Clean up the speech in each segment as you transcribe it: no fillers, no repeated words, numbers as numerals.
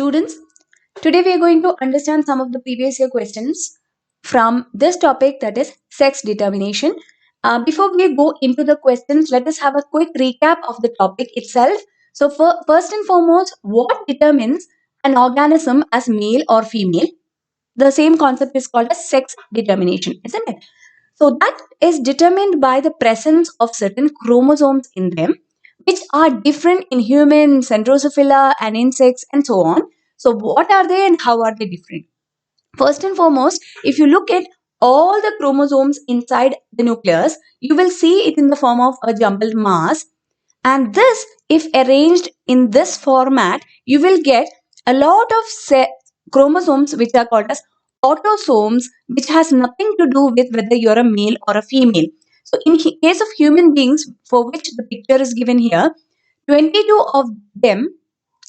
Students, today we are going to understand some of the previous year questions from this topic, that is sex determination. Before we go into the questions, let us have a quick recap of the topic itself. So first and foremost, what determines an organism as male or female? The same concept is called as sex determination, isn't it? So that is determined by the presence of certain chromosomes in them, which are different in humans and Drosophila and insects and so on. So what are they and how are they different? First and foremost, if you look at all the chromosomes inside the nucleus, you will see it in the form of a jumbled mass. And this, if arranged in this format, you will get a lot of chromosomes which are called as autosomes, which has nothing to do with whether you're a male or a female. So in case of human beings, for which the picture is given here, 22 of them,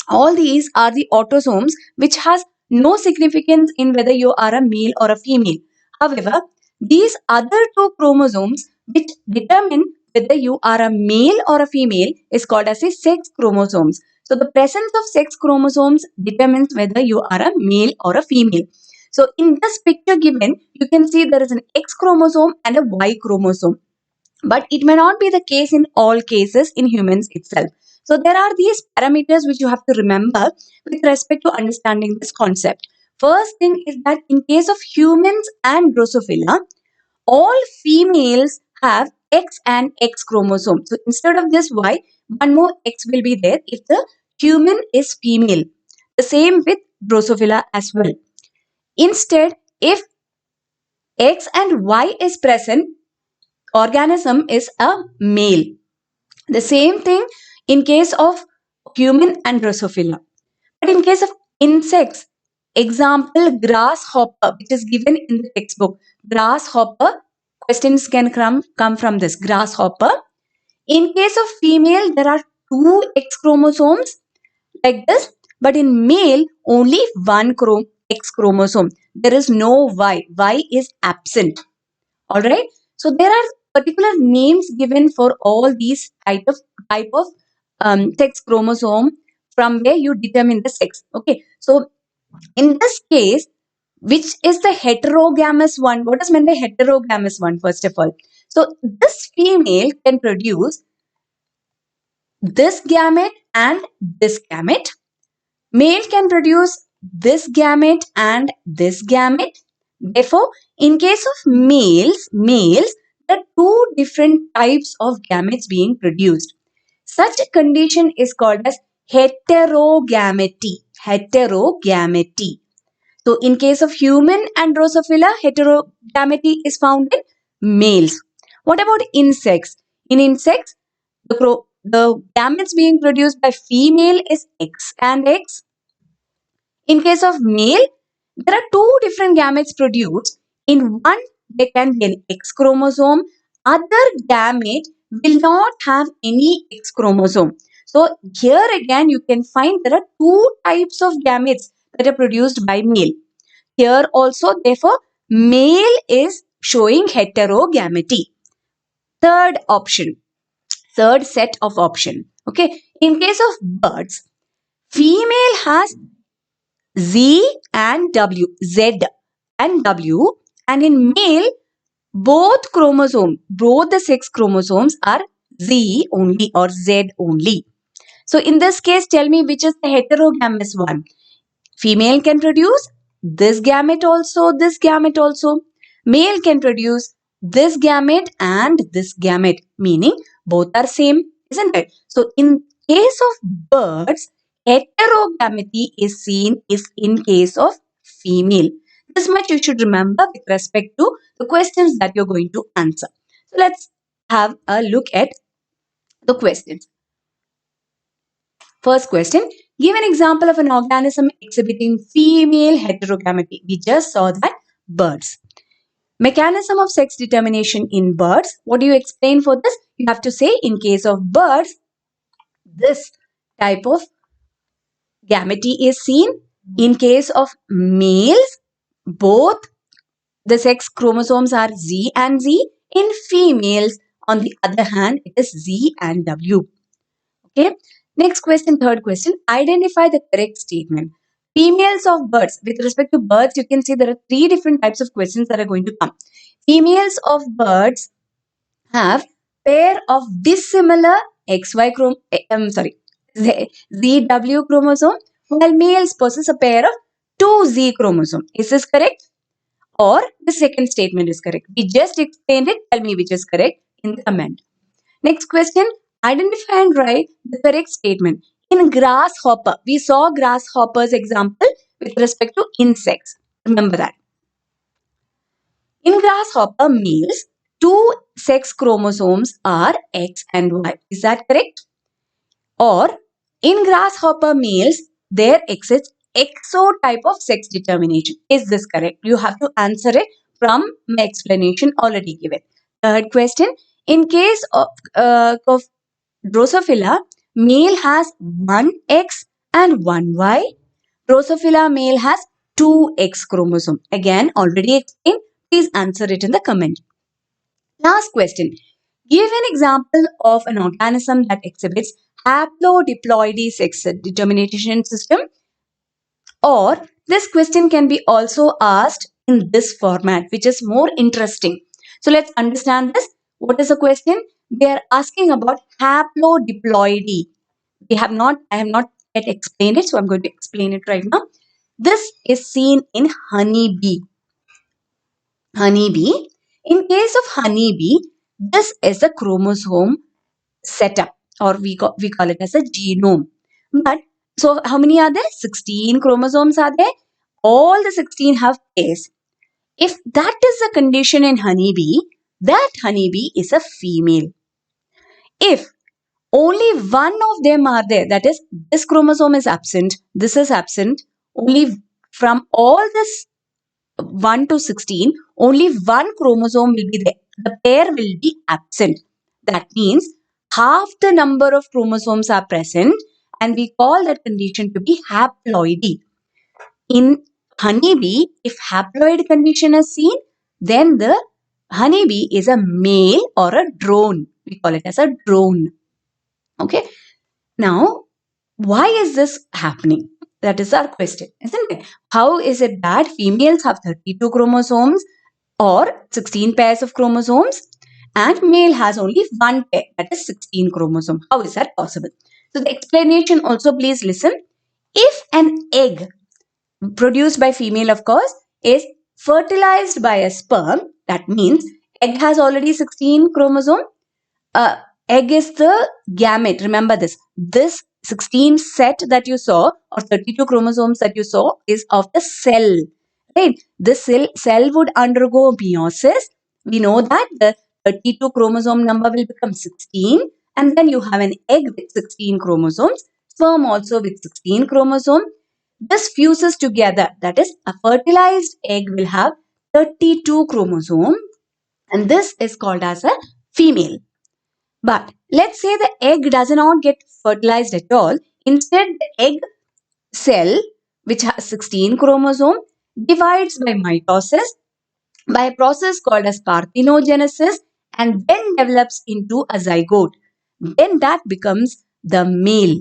all these are the autosomes, which has no significance in whether you are a male or a female. However, these other two chromosomes which determine whether you are a male or a female is called as a sex chromosomes. So the presence of sex chromosomes determines whether you are a male or a female. So in this picture given, you can see there is an X chromosome and a Y chromosome. But it may not be the case in all cases in humans itself. So there are these parameters which you have to remember with respect to understanding this concept. First thing is that in case of humans and Drosophila, all females have X and X chromosome. So instead of this Y, one more X will be there if the human is female. The same with Drosophila as well. Instead, if X and Y is present, organism is a male. The same thing in case of human and Drosophila. But in case of insects, example grasshopper, which is given in the textbook. Grasshopper, questions can come from this grasshopper. In case of female, there are two X chromosomes like this, but in male, only one X chromosome. There is no Y. Y is absent. All right. So there are particular names given for all these type of sex chromosome from where you determine the sex. Okay. So in this case, which is the heterogamous one? What is meant by heterogamous one? First of all, so this female can produce this gamete and this gamete. Male can produce this gamete and this gamete. Therefore, in case of males, there are two different types of gametes being produced. Such a condition is called as heterogamety. Heterogamety. So, in case of human and Drosophila, heterogamety is found in males. What about insects? In insects, the gametes being produced by female is X and X. In case of male, there are two different gametes produced. In one, there can be an X chromosome. Other gamete will not have any X chromosome. So here again, you can find there are two types of gametes that are produced by male. Here also, therefore, male is showing heterogamety. Third set of option. Okay. In case of birds, female has Z and W, Z and W, and in male, both the sex chromosomes are Z only or Z only. So in this case, tell me which is the heterogamous one. Female can produce this gamete also, this gamete also. Male can produce this gamete and this gamete, meaning both are same, isn't it? So in case of birds, heterogamety is seen in case of female. This much you should remember with respect to the questions that you're going to answer. So let's have a look at the questions. First question, give an example of an organism exhibiting female heterogamety. We just saw that birds. Mechanism of sex determination in birds. What do you explain for this? You have to say in case of birds, this type of gamete is seen. In case of males, both the sex chromosomes are Z and Z. In females, on the other hand, it is Z and W. Okay. Next question, third question. Identify the correct statement. Females of birds. With respect to birds, you can see there are three different types of questions that are going to come. Females of birds have pair of dissimilar ZW chromosome, while males possess a pair of 2Z chromosome. Is this correct? Or the second statement is correct? We just explained it. Tell me which is correct in the comment. Next question. Identify and write the correct statement. In grasshopper, we saw grasshopper's example with respect to insects. Remember that. In grasshopper males, two sex chromosomes are X and Y. Is that correct? Or in grasshopper males, there exists exotype of sex determination. Is this correct? You have to answer it from my explanation already given. Third question. In case of Drosophila, male has one X and one Y. Drosophila male has two X chromosome. Again, already explained. Please answer it in the comment. Last question. Give an example of an organism that exhibits haplo-diploidy sex determination system. Or this question can be also asked in this format, which is more interesting. So let's understand this. What is the question? They are asking about haplo-diploidy. I have not yet explained it, so I'm going to explain it right now. This is seen in honeybee. Honeybee. In case of honeybee, this is a chromosome setup, or we call it as a genome. But so how many are there? 16 chromosomes are there. All the 16 have pairs. If that is the condition in honeybee, that honeybee is a female. If only one of them are there, that is, this chromosome is absent, this is absent, only from all this 1 to 16, only one chromosome will be there. The pair will be absent. That means half the number of chromosomes are present, and we call that condition to be haploidy. In honeybee, if haploid condition is seen, then the honeybee is a male or a drone. We call it as a drone. Okay. Now, why is this happening? That is our question, isn't it? How is it that females have 32 chromosomes or 16 pairs of chromosomes and male has only one pair, that is 16 chromosomes? How is that possible? So the explanation also, please listen. If an egg produced by female, of course, is fertilized by a sperm, that means egg has already 16 chromosomes. Egg is the gamete. Remember this. This 16 set that you saw, or 32 chromosomes that you saw, is of the cell. Right? This cell would undergo meiosis. We know that the 32 chromosome number will become 16, and then you have an egg with 16 chromosomes, sperm also with 16 chromosomes. This fuses together. That is, a fertilized egg will have 32 chromosomes, and this is called as a female. But let's say the egg does not get fertilized at all. Instead, the egg cell, which has 16 chromosomes, divides by mitosis by a process called as parthenogenesis, and then develops into a zygote. Then that becomes the male.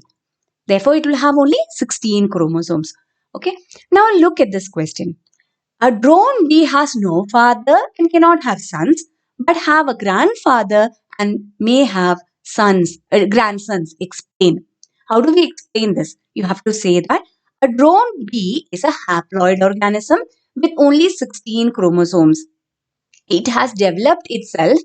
Therefore, it will have only 16 chromosomes. Okay. Now look at this question. A drone bee has no father and cannot have sons, but have a grandfather and may have grandsons. Explain. How do we explain this? You have to say that a drone bee is a haploid organism with only 16 chromosomes. It has developed itself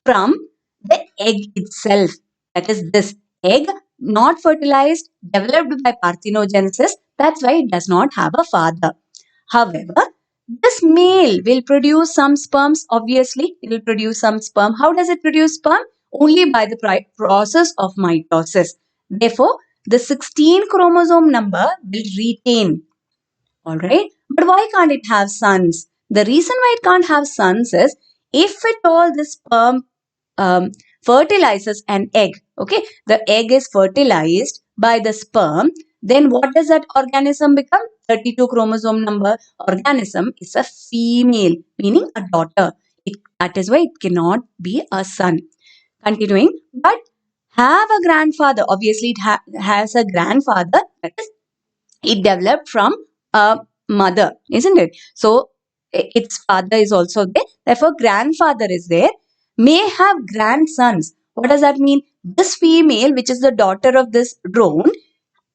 from the egg itself. That is, this egg, not fertilized, developed by parthenogenesis. That's why it does not have a father. However, this male will produce some sperms. Obviously, it will produce some sperm. How does it produce sperm? Only by the process of mitosis. Therefore, the 16 chromosome number will retain. Alright. But why can't it have sons? The reason why it can't have sons is, if at all the sperm fertilizes an egg, okay, the egg is fertilized by the sperm, then what does that organism become? 32 chromosome number organism is a female, meaning a daughter. That is why it cannot be a son. Continuing, but have a grandfather. Obviously, it has a grandfather. That is, it developed from a mother, isn't it? So its father is also there. Therefore, grandfather is there. May have grandsons. What does that mean? This female, which is the daughter of this drone,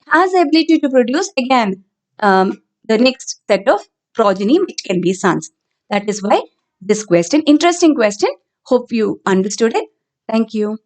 has the ability to produce again the next set of progeny, which can be sons. That is why this question, interesting question. Hope you understood it. Thank you.